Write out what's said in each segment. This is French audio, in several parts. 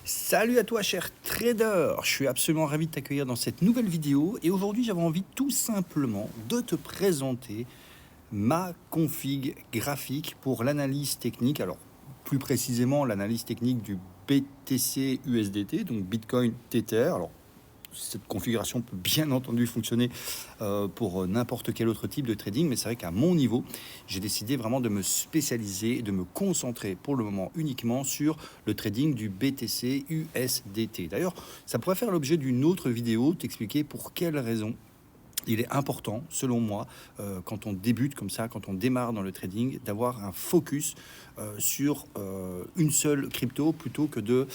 Salut à toi cher trader, je suis absolument ravi de t'accueillir dans cette nouvelle vidéo et aujourd'hui j'avais envie tout simplement de te présenter ma config graphique pour l'analyse technique, alors plus précisément l'analyse technique du BTC USDT, donc Bitcoin Tether. Alors cette configuration peut bien entendu fonctionner pour n'importe quel autre type de trading, mais c'est vrai qu'à mon niveau, j'ai décidé vraiment de me spécialiser, de me concentrer pour le moment uniquement sur le trading du BTC USDT. D'ailleurs, ça pourrait faire l'objet d'une autre vidéo, t'expliquer pour quelles raisons il est important, selon moi, quand on débute comme ça, quand on démarre dans le trading, d'avoir un focus sur une seule crypto plutôt que de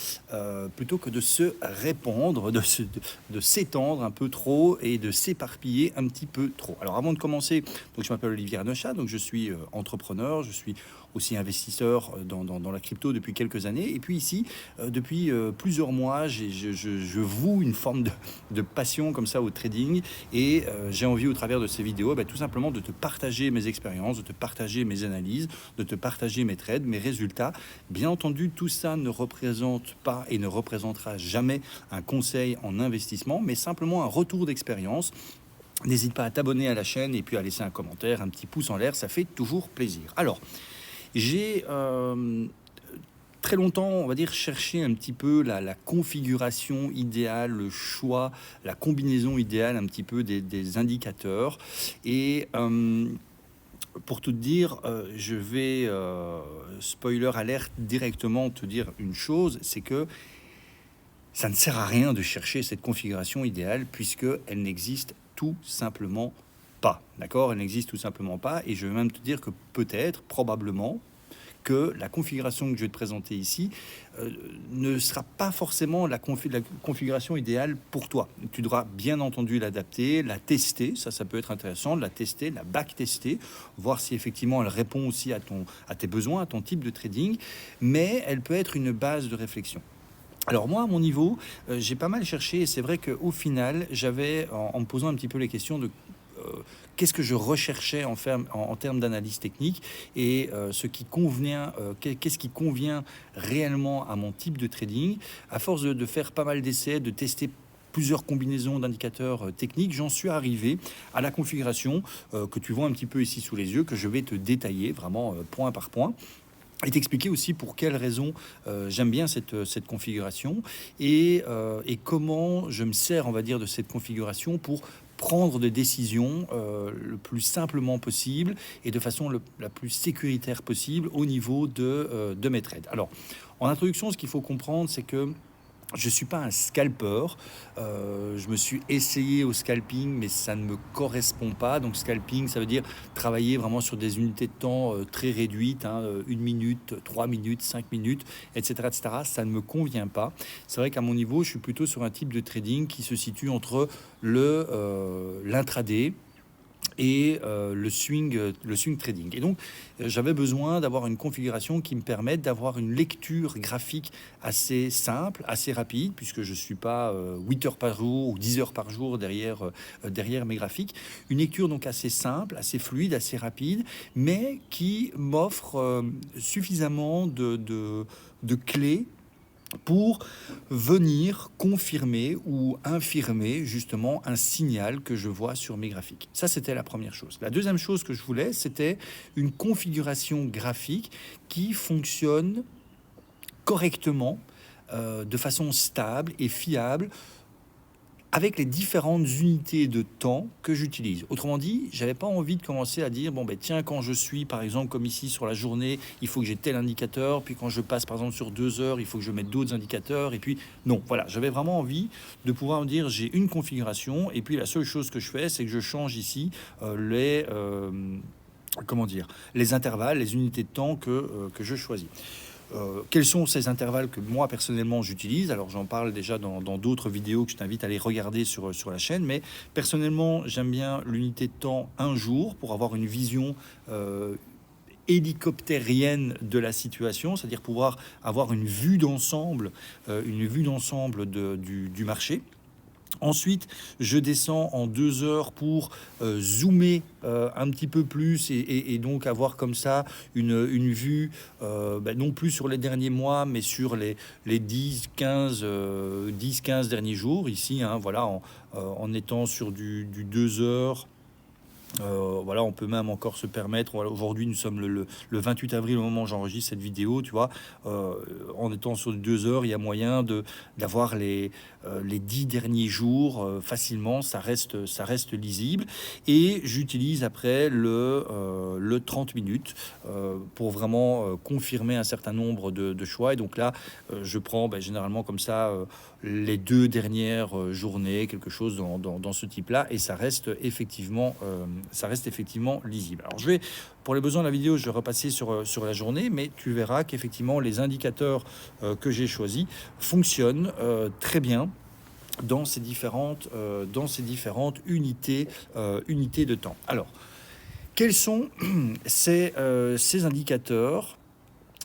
se répandre, de s'étendre un peu trop et de s'éparpiller un petit peu trop. Alors avant de commencer, donc je m'appelle Olivier Arnochat, donc je suis entrepreneur, je suis aussi investisseur dans la crypto depuis quelques années. Et puis ici, depuis plusieurs mois, je voue une forme de passion comme ça au trading. Et j'ai envie au travers de ces vidéos tout simplement de te partager mes expériences, de te partager mes analyses, de te partager mes trades, mes résultats. Bien entendu, tout ça ne représente pas et ne représentera jamais un conseil en investissement, mais simplement un retour d'expérience. N'hésite pas à t'abonner à la chaîne et puis à laisser un commentaire, un petit pouce en l'air, ça fait toujours plaisir. Alors, j'ai très longtemps, on va dire, cherché un petit peu la configuration idéale, le choix, la combinaison idéale un petit peu des indicateurs. Et pour tout te dire, je vais, spoiler alerte, directement te dire une chose, c'est que ça ne sert à rien de chercher cette configuration idéale puisqu'elle n'existe tout simplement pas. D'accord? Elle n'existe tout simplement pas. Et je vais même te dire que peut-être, probablement, que la configuration que je vais te présenter ici ne sera pas forcément la configuration idéale pour toi. Tu devras bien entendu l'adapter, la tester, ça peut être intéressant, de la tester, la backtester, voir si effectivement elle répond aussi à tes besoins, à ton type de trading, mais elle peut être une base de réflexion. Alors moi, à mon niveau, j'ai pas mal cherché et c'est vrai qu'au final, j'avais, en me posant un petit peu les questions de qu'est-ce que je recherchais en termes d'analyse technique et ce qui convient, qu'est-ce qui convient réellement à mon type de trading. À force de faire pas mal d'essais, de tester plusieurs combinaisons d'indicateurs techniques, j'en suis arrivé à la configuration que tu vois un petit peu ici sous les yeux, que je vais te détailler vraiment point par point. Et t'expliquer aussi pour quelles raisons j'aime bien cette configuration et comment je me sers, on va dire, de cette configuration pour prendre des décisions le plus simplement possible et de façon la plus sécuritaire possible au niveau de mes trades. Alors, en introduction, ce qu'il faut comprendre, c'est que je ne suis pas un scalper. Je me suis essayé au scalping, mais ça ne me correspond pas. Donc scalping, ça veut dire travailler vraiment sur des unités de temps très réduites, 1 minute, 3 minutes, 5 minutes, etc., etc. Ça ne me convient pas. C'est vrai qu'à mon niveau, je suis plutôt sur un type de trading qui se situe entre l'intraday et le swing trading. Et donc, j'avais besoin d'avoir une configuration qui me permette d'avoir une lecture graphique assez simple, assez rapide, puisque je ne suis pas 8 heures par jour ou 10 heures par jour derrière mes graphiques. Une lecture donc assez simple, assez fluide, assez rapide, mais qui m'offre suffisamment de clés pour venir confirmer ou infirmer justement un signal que je vois sur mes graphiques. Ça, c'était la première chose. La deuxième chose que je voulais, c'était une configuration graphique qui fonctionne correctement, de façon stable et fiable, avec les différentes unités de temps que j'utilise. Autrement dit, j'avais pas envie de commencer à dire, tiens, quand je suis, par exemple, comme ici, sur la journée, il faut que j'ai tel indicateur, puis quand je passe, par exemple, sur 2 heures, il faut que je mette d'autres indicateurs, et puis, non, voilà, j'avais vraiment envie de pouvoir me dire, j'ai une configuration, et puis la seule chose que je fais, c'est que je change ici les intervalles, les unités de temps que je choisis. Quels sont ces intervalles que moi personnellement j'utilise? Alors j'en parle déjà dans d'autres vidéos que je t'invite à aller regarder sur la chaîne, mais personnellement j'aime bien l'unité de temps 1 jour pour avoir une vision hélicoptérienne de la situation, c'est-à-dire pouvoir avoir une vue d'ensemble du marché. Ensuite, je descends en 2 heures pour zoomer un petit peu plus et donc avoir comme ça une vue non plus sur les derniers mois, mais sur les 10-15 derniers jours ici, hein, voilà, en étant sur du 2 heures. Voilà, on peut même encore se permettre. Voilà, aujourd'hui, nous sommes le 28 avril au moment où j'enregistre cette vidéo. Tu vois, en étant sur 2 heures, il y a moyen d'avoir les 10 derniers jours facilement. Ça reste lisible. Et j'utilise après le 30 minutes pour vraiment confirmer un certain nombre de choix. Et donc là, je prends généralement comme ça les 2 dernières journées, quelque chose dans ce type-là, et ça reste effectivement lisible. Alors pour les besoins de la vidéo, je vais repasser sur la journée, mais tu verras qu'effectivement les indicateurs que j'ai choisis fonctionnent très bien dans ces différentes unités de temps. Alors, quels sont ces indicateurs?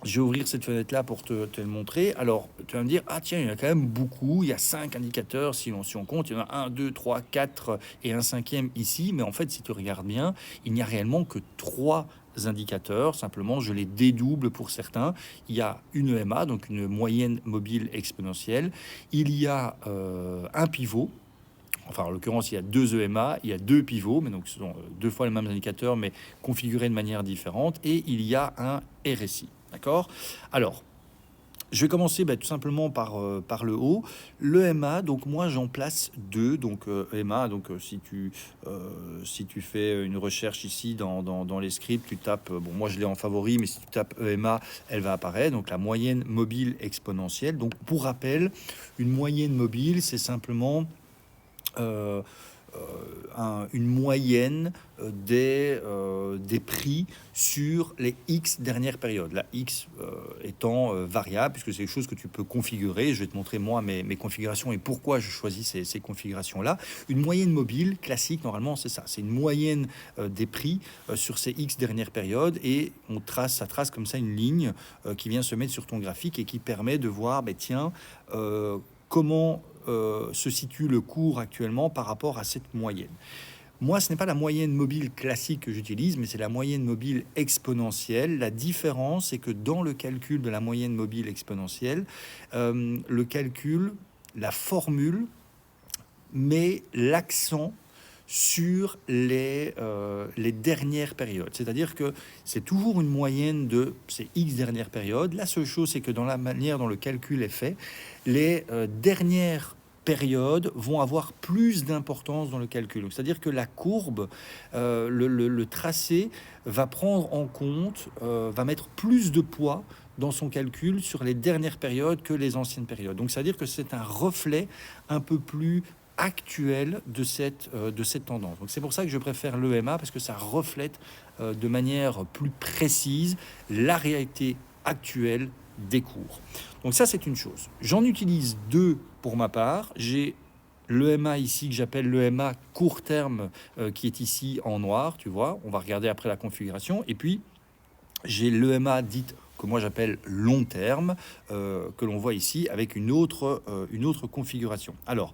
Je vais ouvrir cette fenêtre-là pour te le montrer. Alors, tu vas me dire, ah tiens, il y en a quand même beaucoup. Il y a 5 indicateurs, si on compte. Il y en a 1, 2, 3, 4 et un cinquième ici. Mais en fait, si tu regardes bien, il n'y a réellement que 3 indicateurs. Simplement, je les dédouble pour certains. Il y a une EMA, donc une moyenne mobile exponentielle. Il y a un pivot. Enfin, en l'occurrence, il y a 2 EMA, il y a 2 pivots, mais donc ce sont 2 fois les mêmes indicateurs, mais configurés de manière différente. Et il y a un RSI. D'accord? Alors, je vais commencer tout simplement par le haut. Le MA, donc moi j'en place 2. Donc EMA, donc si tu fais une recherche ici dans les scripts, tu tapes, bon moi je l'ai en favori, mais si tu tapes EMA, elle va apparaître. Donc la moyenne mobile exponentielle. Donc pour rappel, une moyenne mobile, c'est simplement une moyenne des prix sur les X dernières périodes. La X étant variable, puisque c'est quelque chose que tu peux configurer. Je vais te montrer moi mes configurations et pourquoi je choisis ces configurations-là. Une moyenne mobile classique, normalement, c'est ça. C'est une moyenne des prix sur ces X dernières périodes et ça trace comme ça une ligne qui vient se mettre sur ton graphique et qui permet de voir, tiens, comment se situe le cours actuellement par rapport à cette moyenne. Moi, ce n'est pas la moyenne mobile classique que j'utilise, mais c'est la moyenne mobile exponentielle. La différence, c'est que dans le calcul de la moyenne mobile exponentielle, le calcul, la formule, met l'accent sur les dernières périodes. C'est-à-dire que c'est toujours une moyenne de ces X dernières périodes. La seule chose, c'est que dans la manière dont le calcul est fait, les dernières périodes vont avoir plus d'importance dans le calcul. C'est-à-dire que la courbe, le tracé va prendre en compte, va mettre plus de poids dans son calcul sur les dernières périodes que les anciennes périodes. Donc, c'est-à-dire que c'est un reflet un peu plus actuelle de cette tendance. Donc c'est pour ça que je préfère l'EMA, parce que ça reflète de manière plus précise la réalité actuelle des cours. Donc ça, c'est une chose. J'en utilise 2 pour ma part. J'ai l'EMA ici que j'appelle l'EMA court terme qui est ici en noir, tu vois. On va regarder après la configuration. Et puis, j'ai l'EMA dite que moi j'appelle long terme, que l'on voit ici avec une autre configuration. Alors,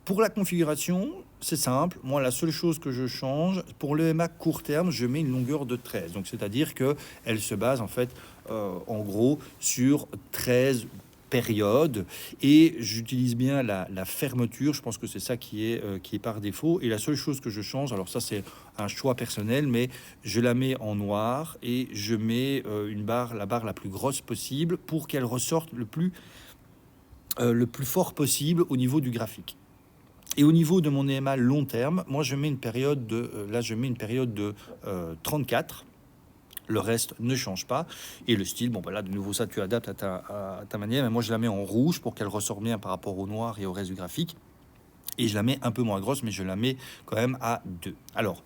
pour la configuration, c'est simple. Moi, la seule chose que je change, pour l'EMA court terme, je mets une longueur de 13. Donc, c'est-à-dire qu'elle se base, en fait, en gros, sur 13 périodes. Et j'utilise bien la fermeture. Je pense que c'est ça qui est par défaut. Et la seule chose que je change, alors ça, c'est un choix personnel, mais je la mets en noir et je mets la barre la plus grosse possible pour qu'elle ressorte le plus fort possible au niveau du graphique. Et au niveau de mon EMA long terme, moi je mets une période de 34. Le reste ne change pas. Et le style, là de nouveau ça tu adaptes à ta manière. Mais moi je la mets en rouge pour qu'elle ressorte bien par rapport au noir et au reste du graphique. Et je la mets un peu moins grosse, mais je la mets quand même à 2. Alors,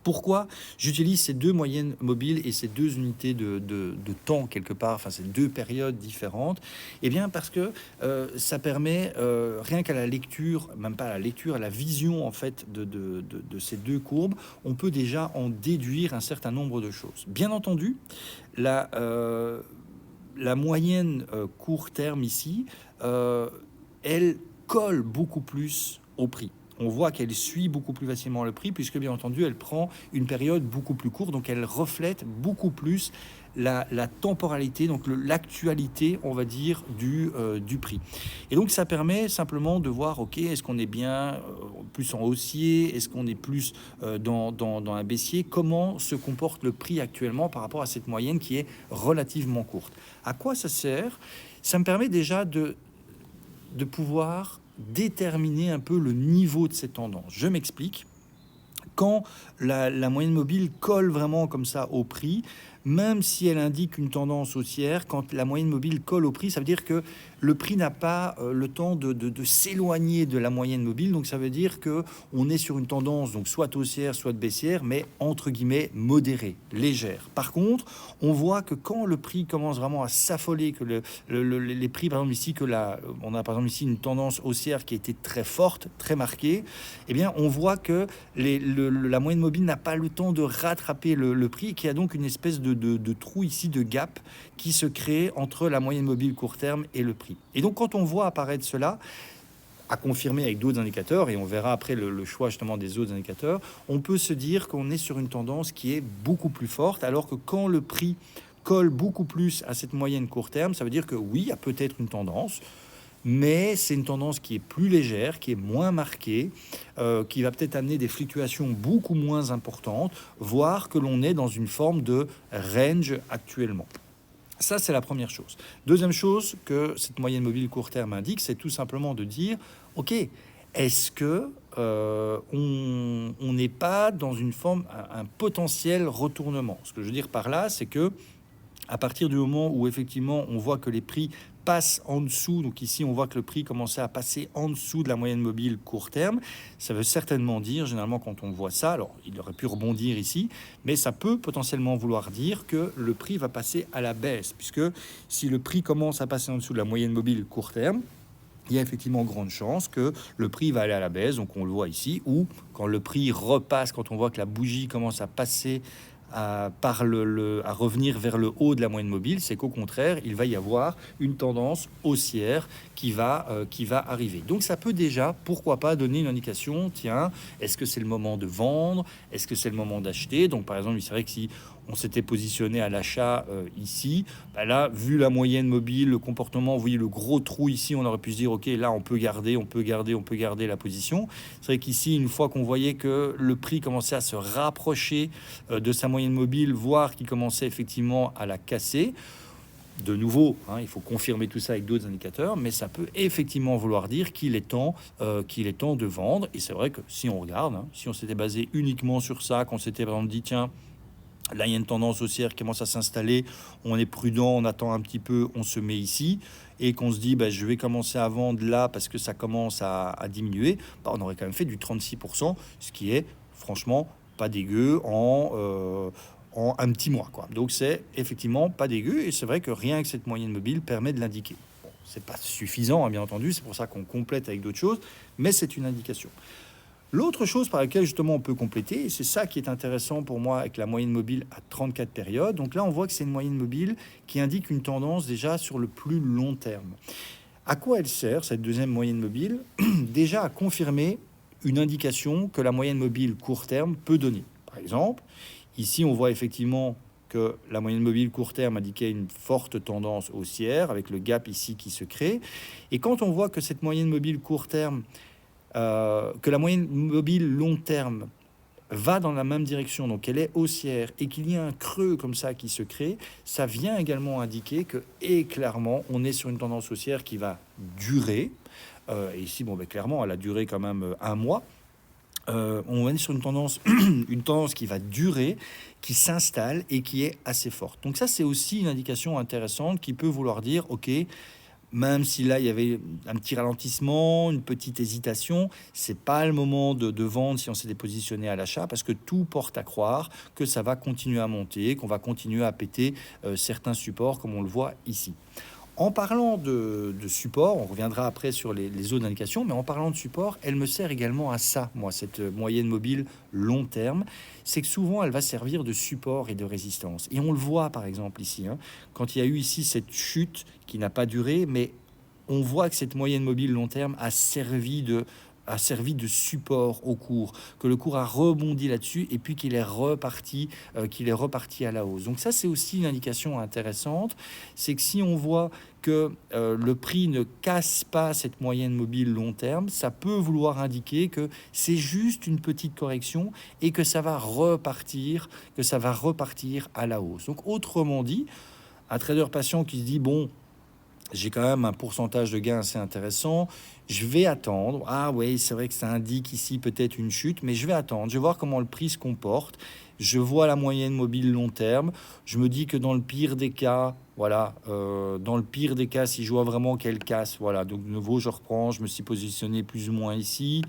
pourquoi j'utilise ces 2 moyennes mobiles et ces 2 unités de temps quelque part, enfin ces 2 périodes différentes? Eh bien parce que ça permet, rien qu'à la lecture, même pas à la lecture, à la vision en fait de ces 2 courbes, on peut déjà en déduire un certain nombre de choses. Bien entendu, la moyenne court terme ici, elle colle beaucoup plus au prix. On voit qu'elle suit beaucoup plus facilement le prix puisque bien entendu elle prend une période beaucoup plus courte, donc elle reflète beaucoup plus la temporalité, donc l'actualité, on va dire, du prix. Et donc ça permet simplement de voir, ok, est-ce qu'on est bien plus en haussier, est-ce qu'on est plus dans un baissier, comment se comporte le prix actuellement par rapport à cette moyenne qui est relativement courte. À quoi ça sert? Ça me permet déjà de pouvoir déterminer un peu le niveau de cette tendance. Je m'explique. Quand la moyenne mobile colle vraiment comme ça au prix, même si elle indique une tendance haussière, quand la moyenne mobile colle au prix, ça veut dire que le prix n'a pas le temps de s'éloigner de la moyenne mobile. Donc ça veut dire qu'on est sur une tendance donc soit haussière, soit baissière, mais entre guillemets modérée, légère. Par contre, on voit que quand le prix commence vraiment à s'affoler, que les prix, par exemple ici, on a par exemple ici une tendance haussière qui a été très forte, très marquée, eh bien on voit que la moyenne mobile n'a pas le temps de rattraper le prix, qui a donc une espèce de trou ici, de gap qui se crée entre la moyenne mobile court terme et le prix. Et donc quand on voit apparaître cela, à confirmer avec d'autres indicateurs, et on verra après le choix justement des autres indicateurs, on peut se dire qu'on est sur une tendance qui est beaucoup plus forte, alors que quand le prix colle beaucoup plus à cette moyenne court terme, ça veut dire que oui, il y a peut-être une tendance, mais c'est une tendance qui est plus légère, qui est moins marquée, qui va peut-être amener des fluctuations beaucoup moins importantes, voire que l'on est dans une forme de range actuellement. Ça, c'est la première chose. Deuxième chose que cette moyenne mobile court terme indique, c'est tout simplement de dire, OK, est-ce que on n'est pas dans une forme, un potentiel retournement? Ce que je veux dire par là, c'est que à partir du moment où effectivement on voit que les prix passent en dessous, donc ici on voit que le prix commençait à passer en dessous de la moyenne mobile court terme, ça veut certainement dire, généralement quand on voit ça, alors il aurait pu rebondir ici, mais ça peut potentiellement vouloir dire que le prix va passer à la baisse, puisque si le prix commence à passer en dessous de la moyenne mobile court terme, il y a effectivement grande chance que le prix va aller à la baisse, donc on le voit ici, ou quand le prix repasse, quand on voit que la bougie commence à passer à revenir vers le haut de la moyenne mobile, c'est qu'au contraire, il va y avoir une tendance haussière qui va arriver. Donc ça peut déjà, pourquoi pas, donner une indication, tiens, est-ce que c'est le moment de vendre? Est-ce que c'est le moment d'acheter? Donc par exemple, c'est vrai que si on s'était positionné à l'achat ici, bah là, vu la moyenne mobile, le comportement, vous voyez le gros trou ici, on aurait pu se dire, ok, là on peut garder la position. C'est vrai qu'ici, une fois qu'on voyait que le prix commençait à se rapprocher de sa moyenne mobile, voire qu'il commençait effectivement à la casser, de nouveau, il faut confirmer tout ça avec d'autres indicateurs, mais ça peut effectivement vouloir dire qu'il est temps de vendre. Et c'est vrai que si on regarde, si on s'était basé uniquement sur ça, qu'on s'était par exemple dit, tiens, là, il y a une tendance haussière qui commence à s'installer. On est prudent, on attend un petit peu, on se met ici. Et qu'on se dit, je vais commencer à vendre là parce que ça commence à diminuer. On aurait quand même fait du 36%, ce qui est franchement pas dégueu en un petit mois, quoi. Donc, c'est effectivement pas dégueu. Et c'est vrai que rien que cette moyenne mobile permet de l'indiquer. Bon, c'est pas suffisant, bien entendu. C'est pour ça qu'on complète avec d'autres choses. Mais c'est une indication. L'autre chose par laquelle justement on peut compléter, et c'est ça qui est intéressant pour moi avec la moyenne mobile à 34 périodes, donc là on voit que c'est une moyenne mobile qui indique une tendance déjà sur le plus long terme. À quoi elle sert cette deuxième moyenne mobile? Déjà à confirmer une indication que la moyenne mobile court terme peut donner. Par exemple, ici on voit effectivement que la moyenne mobile court terme indiquait une forte tendance haussière avec le gap ici qui se crée. Et quand on voit que cette moyenne mobile court terme que la moyenne mobile long terme va dans la même direction, donc elle est haussière, et qu'il y a un creux comme ça qui se crée, ça vient également indiquer que, et clairement, on est sur une tendance haussière qui va durer. Et ici, clairement, elle a duré quand même un mois. On est sur une tendance qui va durer, qui s'installe et qui est assez forte. Donc ça, c'est aussi une indication intéressante qui peut vouloir dire, ok, même si là il y avait un petit ralentissement, une petite hésitation, c'est pas le moment de vendre si on s'était positionné à l'achat, parce que tout porte à croire que ça va continuer à monter, qu'on va continuer à péter certains supports comme on le voit ici. En parlant de support, on reviendra après sur les autres indications, mais en parlant de support, elle me sert également à ça, moi, cette moyenne mobile long terme. C'est que souvent, elle va servir de support et de résistance. Et on le voit, par exemple, ici, quand il y a eu ici cette chute qui n'a pas duré, mais on voit que cette moyenne mobile long terme a servi de support au cours, que le cours a rebondi là-dessus et puis qu'il est reparti à la hausse. Donc ça, c'est aussi une indication intéressante, c'est que si on voit que le prix ne casse pas cette moyenne mobile long terme, ça peut vouloir indiquer que c'est juste une petite correction et que ça va repartir à la hausse. Donc autrement dit, un trader patient qui se dit bon, j'ai quand même un pourcentage de gain assez intéressant, je vais attendre. Ah oui, c'est vrai que ça indique ici peut-être une chute, mais je vais attendre, je vais voir comment le prix se comporte. Je vois la moyenne mobile long terme, je me dis que dans le pire des cas, voilà, dans le pire des cas, si je vois vraiment qu'elle casse, voilà, donc de nouveau je reprends, je me suis positionné plus ou moins ici,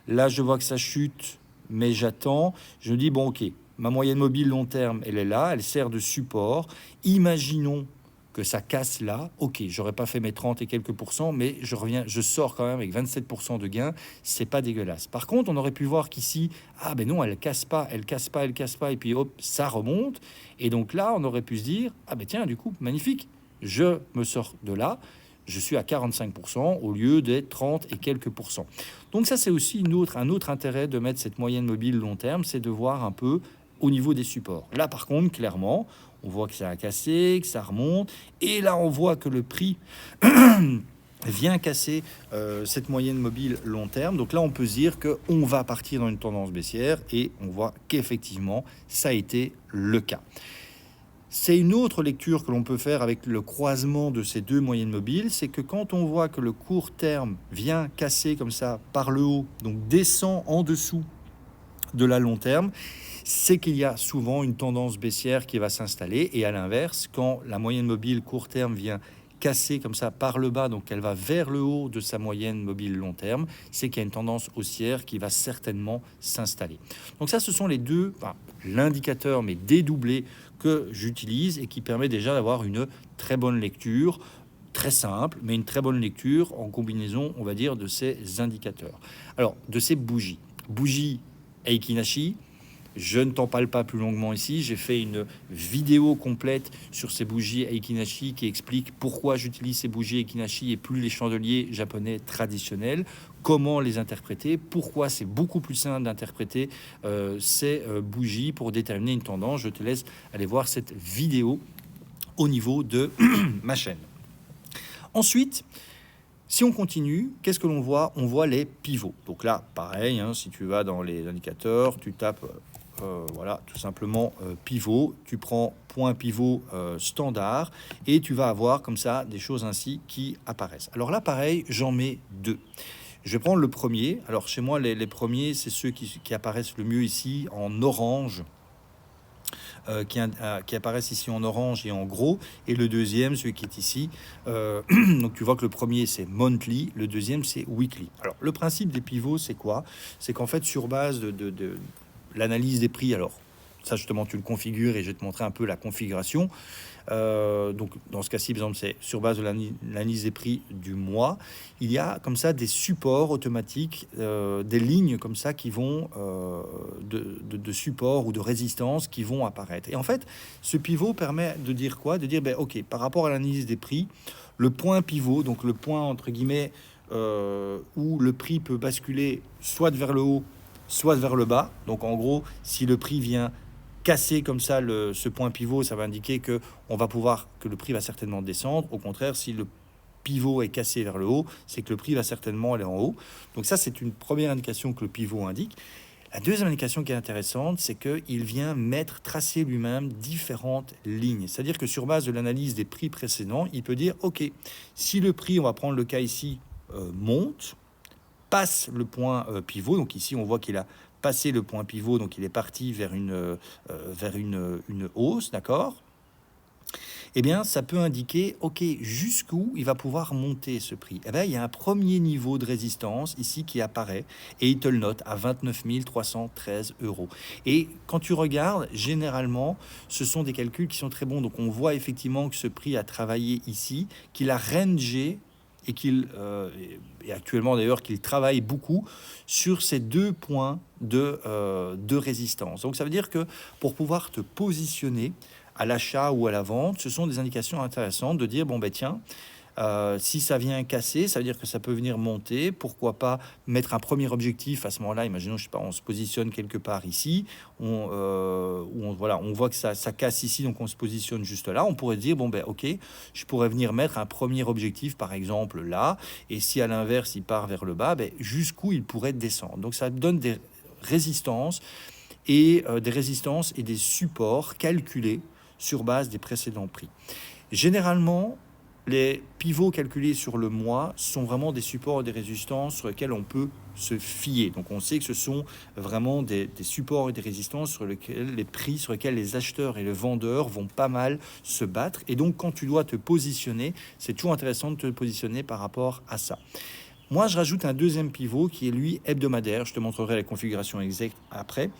là je vois que ça chute, mais j'attends, je me dis bon ok, ma moyenne mobile long terme, elle est là, elle sert de support, imaginons que ça casse là, ok, j'aurais pas fait mes 30 et quelques pourcents, mais je sors quand même avec 27% de gain, c'est pas dégueulasse. Par contre, on aurait pu voir qu'ici, ah ben non, elle casse pas, et puis hop, ça remonte, et donc là, on aurait pu se dire, ah ben tiens, du coup, magnifique, je me sors de là, je suis à 45% au lieu d'être 30 et quelques pourcents. Donc ça, c'est aussi un autre intérêt de mettre cette moyenne mobile long terme, c'est de voir un peu au niveau des supports. Là, par contre, clairement, on voit que ça a cassé, que ça remonte, et là, on voit que le prix vient casser cette moyenne mobile long terme. Donc là, on peut se dire qu'on va partir dans une tendance baissière, et on voit qu'effectivement, ça a été le cas. C'est une autre lecture que l'on peut faire avec le croisement de ces deux moyennes mobiles, c'est que quand on voit que le court terme vient casser comme ça par le haut, donc descend en dessous de la long terme, c'est qu'il y a souvent une tendance baissière qui va s'installer. Et à l'inverse, quand la moyenne mobile court terme vient casser comme ça par le bas, donc elle va vers le haut de sa moyenne mobile long terme, c'est qu'il y a une tendance haussière qui va certainement s'installer. Donc ça, ce sont les deux, l'indicateur mais dédoublé que j'utilise et qui permet déjà d'avoir une très bonne lecture, très simple, mais une très bonne lecture en combinaison, on va dire, de ces indicateurs. Alors, de ces bougies. Bougie Heikin Ashi, je ne t'en parle pas plus longuement ici. J'ai fait une vidéo complète sur ces bougies Heikin Ashi qui explique pourquoi j'utilise ces bougies Heikin Ashi et plus les chandeliers japonais traditionnels, comment les interpréter, pourquoi c'est beaucoup plus simple d'interpréter ces bougies pour déterminer une tendance. Je te laisse aller voir cette vidéo au niveau de ma chaîne. Ensuite, si on continue, qu'est-ce que l'on voit? On voit les pivots. Donc là, pareil, hein, si tu vas dans les indicateurs, tu tapes, voilà, tout simplement pivot. Tu prends point pivot standard et tu vas avoir comme ça des choses ainsi qui apparaissent. Alors là, pareil, j'en mets deux. Je vais prendre le premier. Alors chez moi, les premiers, c'est ceux qui apparaissent le mieux ici en orange. Qui apparaissent ici en orange et en gros, et le deuxième, celui qui est ici, donc tu vois que le premier c'est monthly, le deuxième c'est weekly. Alors le principe des pivots c'est quoi? C'est qu'en fait sur base de l'analyse des prix, alors ça justement tu le configures et je vais te montrer un peu la configuration. Donc dans ce cas-ci, par exemple, c'est sur base de l'analyse des prix du mois. Il y a comme ça des supports automatiques, des lignes comme ça qui vont de support ou de résistance qui vont apparaître. Et en fait, ce pivot permet de dire quoi? De dire, ben, ok, par rapport à l'analyse des prix, le point pivot, donc le point entre guillemets où le prix peut basculer soit vers le haut, soit vers le bas. Donc en gros, si le prix vient casser comme ça ce point pivot, ça va indiquer que le prix va certainement descendre. Au contraire, si le pivot est cassé vers le haut, c'est que le prix va certainement aller en haut. Donc ça, c'est une première indication que le pivot indique. La deuxième indication qui est intéressante, c'est qu'il vient tracer lui-même différentes lignes. C'est-à-dire que sur base de l'analyse des prix précédents, il peut dire, ok, si le prix, on va prendre le cas ici, monte, passe le point pivot, donc ici on voit qu'il a passé le point pivot, donc il est parti vers une hausse, d'accord? Eh bien, ça peut indiquer, ok, jusqu'où il va pouvoir monter ce prix. Eh bien, il y a un premier niveau de résistance ici qui apparaît et il te le note à 29 313 €. Et quand tu regardes, généralement, ce sont des calculs qui sont très bons. Donc, on voit effectivement que ce prix a travaillé ici, qu'il a rangé et et actuellement d'ailleurs qu'il travaille beaucoup sur ces deux points de résistance. Donc ça veut dire que pour pouvoir te positionner à l'achat ou à la vente, ce sont des indications intéressantes de dire, bon ben tiens, Si ça vient casser, ça veut dire que ça peut venir monter. Pourquoi pas mettre un premier objectif à ce moment-là? Imaginons, je sais pas, on se positionne quelque part ici, voilà, on voit que ça casse ici, donc on se positionne juste là. On pourrait dire, bon ben ok, je pourrais venir mettre un premier objectif, par exemple là, et si à l'inverse il part vers le bas, ben, jusqu'où il pourrait descendre. Donc ça donne des résistances et des supports calculés sur base des précédents prix. Généralement, les pivots calculés sur le mois sont vraiment des supports et des résistances sur lesquels on peut se fier. Donc on sait que ce sont vraiment des supports et des résistances sur lesquels les prix, sur lesquels les acheteurs et les vendeurs vont pas mal se battre. Et donc quand tu dois te positionner, c'est toujours intéressant de te positionner par rapport à ça. Moi, je rajoute un deuxième pivot qui est lui hebdomadaire. Je te montrerai la configuration exacte après.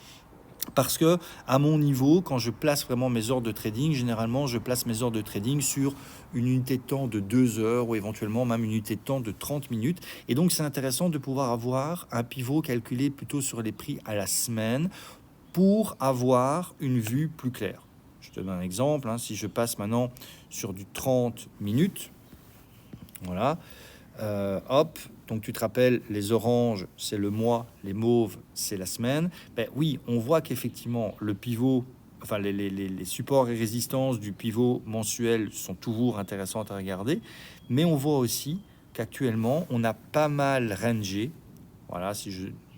Parce que à mon niveau, quand je place vraiment mes ordres de trading, généralement je place mes ordres de trading sur une unité de temps de 2 heures ou éventuellement même une unité de temps de 30 minutes. Et donc c'est intéressant de pouvoir avoir un pivot calculé plutôt sur les prix à la semaine pour avoir une vue plus claire. Je te donne un exemple, hein, si je passe maintenant sur du 30 minutes, voilà, hop, donc tu te rappelles, les oranges, c'est le mois, les mauves, c'est la semaine. Ben oui, on voit qu'effectivement, le pivot, enfin les supports et résistances du pivot mensuel sont toujours intéressantes à regarder, mais on voit aussi qu'actuellement, on a pas mal rangé, voilà,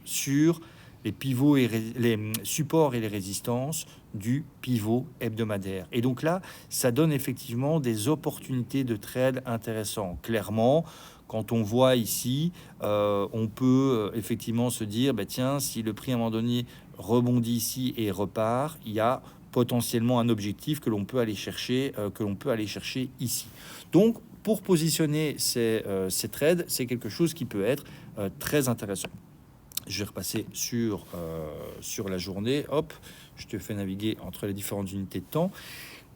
sur les pivots et les supports et les résistances du pivot hebdomadaire. Et donc là, ça donne effectivement des opportunités de trade intéressantes. Clairement, quand on voit ici, on peut effectivement se dire, bah tiens, si le prix à un moment donné rebondit ici et repart, il y a potentiellement un objectif que l'on peut aller chercher, ici. Donc, pour positionner ces trades, c'est quelque chose qui peut être très intéressant. Je vais repasser sur la journée. Hop, je te fais naviguer entre les différentes unités de temps.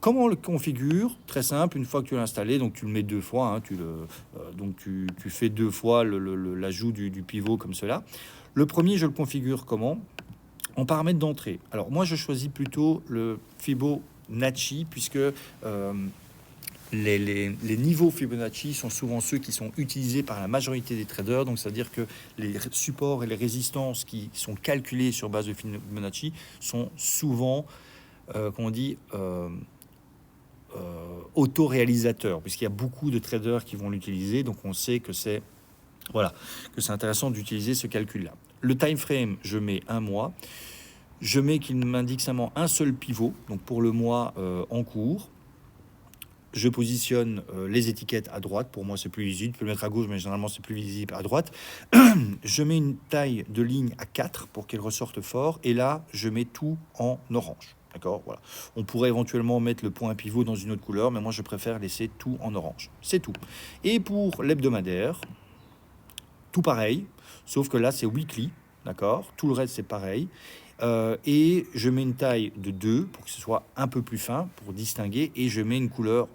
Comment on le configure? Très simple, une fois que tu l'as installé, donc tu le mets 2 fois, hein, donc tu fais 2 fois l'ajout du pivot comme cela. Le premier, je le configure comment? En paramètres d'entrée. Alors moi, je choisis plutôt le Fibonacci, puisque les niveaux Fibonacci sont souvent ceux qui sont utilisés par la majorité des traders. Donc, c'est-à-dire que les supports et les résistances qui sont calculés sur base de Fibonacci sont souvent, autoréalisateurs, puisqu'il y a beaucoup de traders qui vont l'utiliser. Donc, on sait que c'est intéressant d'utiliser ce calcul-là. Le time frame, je mets 1 mois. Je mets qu'il m'indique seulement un seul pivot, donc pour le mois en cours. Je positionne les étiquettes à droite. Pour moi, c'est plus visible. Tu peux le mettre à gauche, mais généralement, c'est plus visible à droite. Je mets une taille de ligne à 4 pour qu'elle ressorte fort. Et là, je mets tout en orange. D'accord, voilà. On pourrait éventuellement mettre le point pivot dans une autre couleur, mais moi, je préfère laisser tout en orange. C'est tout. Et pour l'hebdomadaire, tout pareil, sauf que là, c'est weekly. D'accord, tout le reste, c'est pareil. Et je mets une taille de 2 pour que ce soit un peu plus fin, pour distinguer. Et je mets une couleur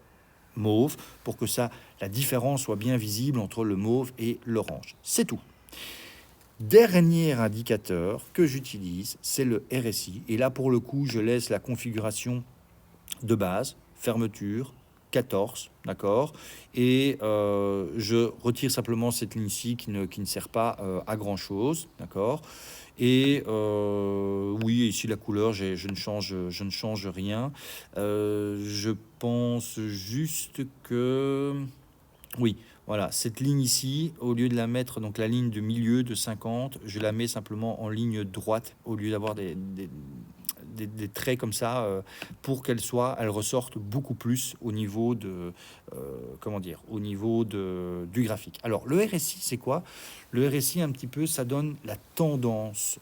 mauve pour que la différence soit bien visible entre le mauve et l'orange. C'est tout. Dernier indicateur que j'utilise, c'est le RSI. Et là, pour le coup, je laisse la configuration de base, fermeture, 14, d'accord. Et je retire simplement cette ligne-ci qui ne sert pas à grand-chose, d'accord. Et oui, ici la couleur, je ne change rien. Je pense juste que... Oui, voilà, cette ligne ici, au lieu de la mettre, donc la ligne de milieu de 50, je la mets simplement en ligne droite, au lieu d'avoir des traits comme ça, pour qu'elle ressorte beaucoup plus au niveau du graphique. Alors, le RSI, c'est quoi? Le RSI, un petit peu, ça donne la tendance,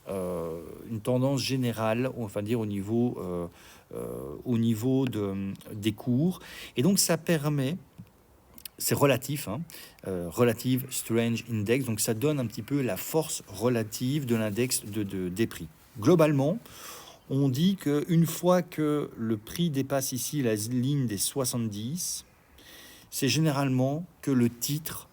une tendance générale, enfin dire au niveau des cours. Et donc, ça permet... C'est relatif, hein, Relative Strange Index, donc ça donne un petit peu la force relative de l'index des prix. Globalement, on dit qu'une fois que le prix dépasse ici la ligne des 70, c'est généralement que le titre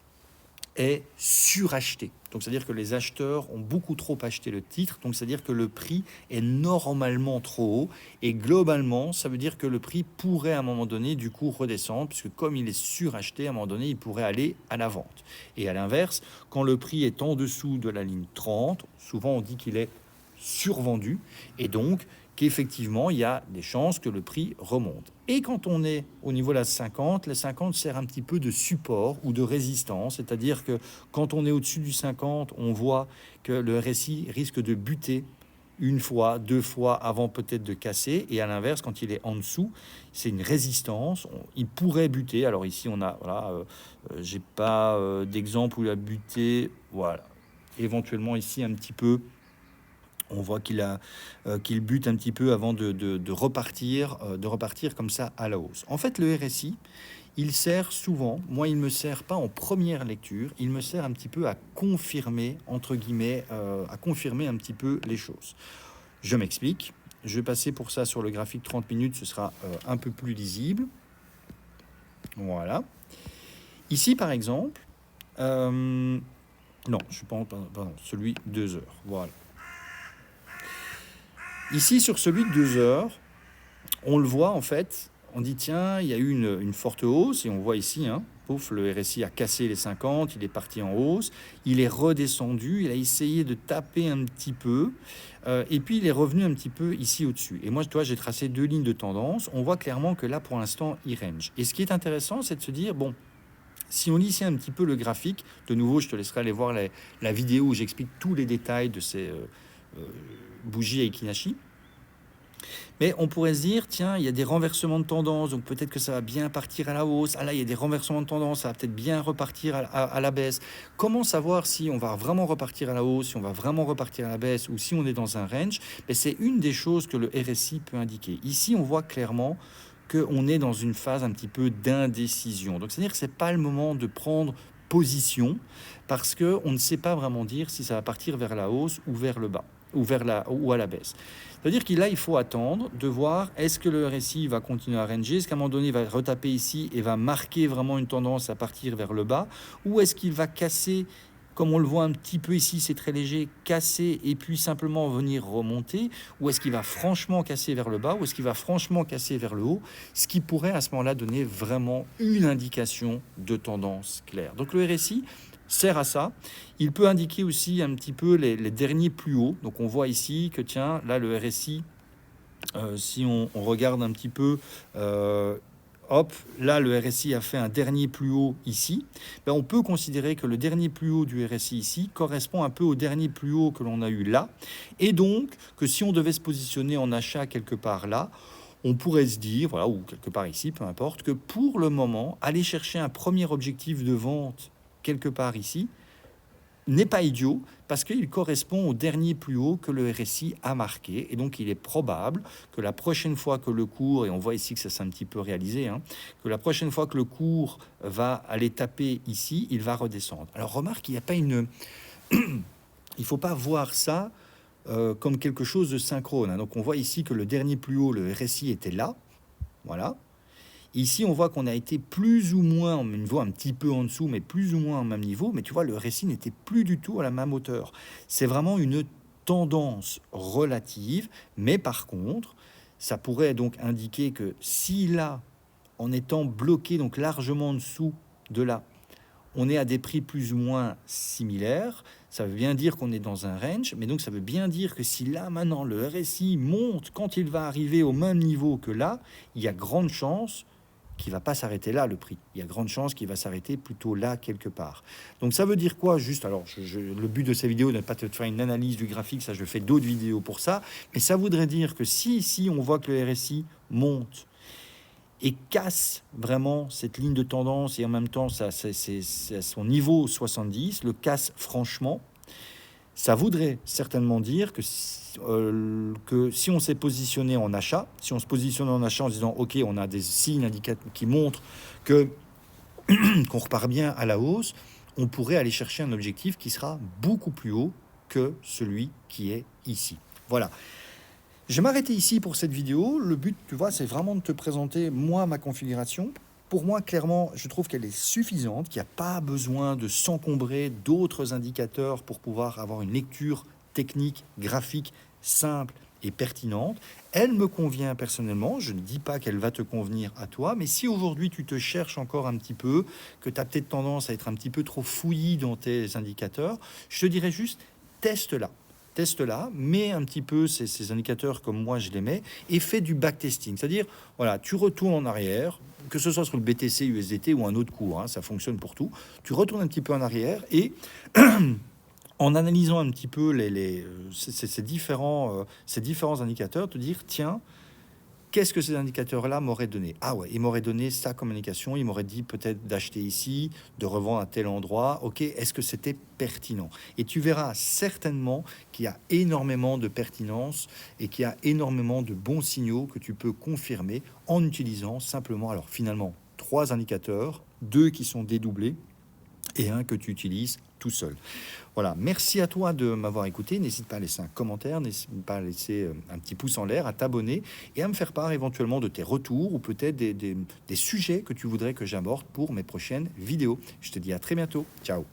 est suracheté. Donc, c'est-à-dire que les acheteurs ont beaucoup trop acheté le titre. Donc, c'est-à-dire que le prix est normalement trop haut. Et globalement, ça veut dire que le prix pourrait à un moment donné, du coup, redescendre, puisque comme il est suracheté, à un moment donné, il pourrait aller à la vente. Et à l'inverse, quand le prix est en dessous de la ligne 30, souvent on dit qu'il est survendu. Et donc, qu'effectivement, il y a des chances que le prix remonte. Et quand on est au niveau de la 50 sert un petit peu de support ou de résistance, c'est-à-dire que quand on est au-dessus du 50, on voit que le RSI risque de buter une fois, deux fois avant peut-être de casser, et à l'inverse, quand il est en dessous, c'est une résistance, il pourrait buter. Alors ici, on a, voilà, j'ai pas d'exemple où il a buté, voilà, éventuellement ici un petit peu. On voit qu'il bute un petit peu avant de repartir comme ça à la hausse. En fait, le RSI, il sert souvent, moi il ne me sert pas en première lecture, il me sert un petit peu à confirmer, entre guillemets, à confirmer un petit peu les choses. Je m'explique, je vais passer pour ça sur le graphique 30 minutes, ce sera un peu plus lisible. Voilà. Ici par exemple, non, je pense, pardon, celui 2 heures, voilà. Ici, sur celui de 2 heures, on le voit en fait, on dit tiens, il y a eu une forte hausse, et on voit ici, hein, pouf, le RSI a cassé les 50, il est parti en hausse, il est redescendu, il a essayé de taper un petit peu, et puis il est revenu un petit peu ici au-dessus. Et moi, toi, j'ai tracé 2 lignes de tendance, on voit clairement que là, pour l'instant, il range. Et ce qui est intéressant, c'est de se dire, bon, si on lit ici un petit peu le graphique, de nouveau, je te laisserai aller voir la vidéo où j'explique tous les détails de ces bougies à Ikinashi. Mais on pourrait se dire, tiens, il y a des renversements de tendance, donc peut-être que ça va bien partir à la hausse. Ah là, il y a des renversements de tendance, ça va peut-être bien repartir à la baisse. Comment savoir si on va vraiment repartir à la hausse, si on va vraiment repartir à la baisse, ou si on est dans un range? Mais c'est une des choses que le RSI peut indiquer. Ici, on voit clairement qu'on est dans une phase un petit peu d'indécision. Donc, c'est-à-dire que ce n'est pas le moment de prendre position, parce qu'on ne sait pas vraiment dire si ça va partir vers la hausse ou vers le bas, ou à la baisse. C'est-à-dire qu'il là, il faut attendre de voir est-ce que le RSI va continuer à ranger, est-ce qu'à un moment donné, il va retaper ici et va marquer vraiment une tendance à partir vers le bas, ou est-ce qu'il va casser, comme on le voit un petit peu ici, c'est très léger, casser et puis simplement venir remonter, ou est-ce qu'il va franchement casser vers le bas, ou est-ce qu'il va franchement casser vers le haut, ce qui pourrait à ce moment-là donner vraiment une indication de tendance claire. Donc le RSI sert à ça. Il peut indiquer aussi un petit peu les derniers plus hauts. Donc on voit ici que tiens, là le RSI, si on regarde un petit peu, hop, là le RSI a fait un dernier plus haut ici. Ben, on peut considérer que le dernier plus haut du RSI ici correspond un peu au dernier plus haut que l'on a eu là. Et donc que si on devait se positionner en achat quelque part là, on pourrait se dire, voilà, ou quelque part ici, peu importe, que pour le moment, aller chercher un premier objectif de vente quelque part ici, n'est pas idiot parce qu'il correspond au dernier plus haut que le RSI a marqué. Et donc, il est probable que la prochaine fois que le cours, et on voit ici que ça s'est un petit peu réalisé, hein, que la prochaine fois que le cours va aller taper ici, il va redescendre. Alors, remarque, il n'y a pas une... il ne faut pas voir ça comme quelque chose de synchrone. Hein. Donc, on voit ici que le dernier plus haut, le RSI, était là. Voilà. Ici, on voit qu'on a été plus ou moins au niveau un petit peu en dessous, mais plus ou moins au même niveau. Mais tu vois, le RSI n'était plus du tout à la même hauteur. C'est vraiment une tendance relative. Mais par contre, ça pourrait donc indiquer que si là, en étant bloqué donc largement en dessous de là, on est à des prix plus ou moins similaires, ça veut bien dire qu'on est dans un range, mais donc ça veut bien dire que si là maintenant le RSI monte quand il va arriver au même niveau que là, il y a grande chance qui ne va pas s'arrêter là, le prix. Il y a grande chance qu'il va s'arrêter plutôt là, quelque part. Donc ça veut dire quoi? Juste, alors, le but de ces vidéos n'est pas de faire une analyse du graphique, ça je fais d'autres vidéos pour ça, mais ça voudrait dire que si on voit que le RSI monte et casse vraiment cette ligne de tendance, et en même temps, c'est son niveau 70, le casse franchement, ça voudrait certainement dire que si on s'est positionné en achat, si on se positionne en achat en disant ok, on a des signes indicateurs qui montrent que qu'on repart bien à la hausse, on pourrait aller chercher un objectif qui sera beaucoup plus haut que celui qui est ici. Voilà. Je vais m'arrêter ici pour cette vidéo. Le but, tu vois, c'est vraiment de te présenter moi ma configuration. pour moi, clairement, je trouve qu'elle est suffisante, qu'il n'y a pas besoin de s'encombrer d'autres indicateurs pour pouvoir avoir une lecture technique, graphique, simple et pertinente. Elle me convient personnellement, je ne dis pas qu'elle va te convenir à toi, mais si aujourd'hui tu te cherches encore un petit peu, que tu as peut-être tendance à être un petit peu trop fouillis dans tes indicateurs, je te dirais juste, teste-la. Teste-la, mets un petit peu ces indicateurs comme moi je les mets et fais du backtesting. C'est-à-dire, voilà, tu retournes en arrière, que ce soit sur le BTC, USDT ou un autre cours, hein, ça fonctionne pour tout. Tu retournes un petit peu en arrière et en analysant un petit peu ces différents indicateurs, te dire, tiens, qu'est-ce que ces indicateurs-là m'auraient donné? Ah ouais, ils m'auraient donné ça comme indication, ils m'auraient dit peut-être d'acheter ici, de revendre à tel endroit. Ok, est-ce que c'était pertinent? Et tu verras certainement qu'il y a énormément de pertinence et qu'il y a énormément de bons signaux que tu peux confirmer en utilisant simplement, alors finalement, 3 indicateurs, 2 qui sont dédoublés et un que tu utilises tout seul. Voilà, merci à toi de m'avoir écouté. N'hésite pas à laisser un commentaire, n'hésite pas à laisser un petit pouce en l'air, à t'abonner et à me faire part éventuellement de tes retours ou peut-être des sujets que tu voudrais que j'aborde pour mes prochaines vidéos. Je te dis à très bientôt. Ciao.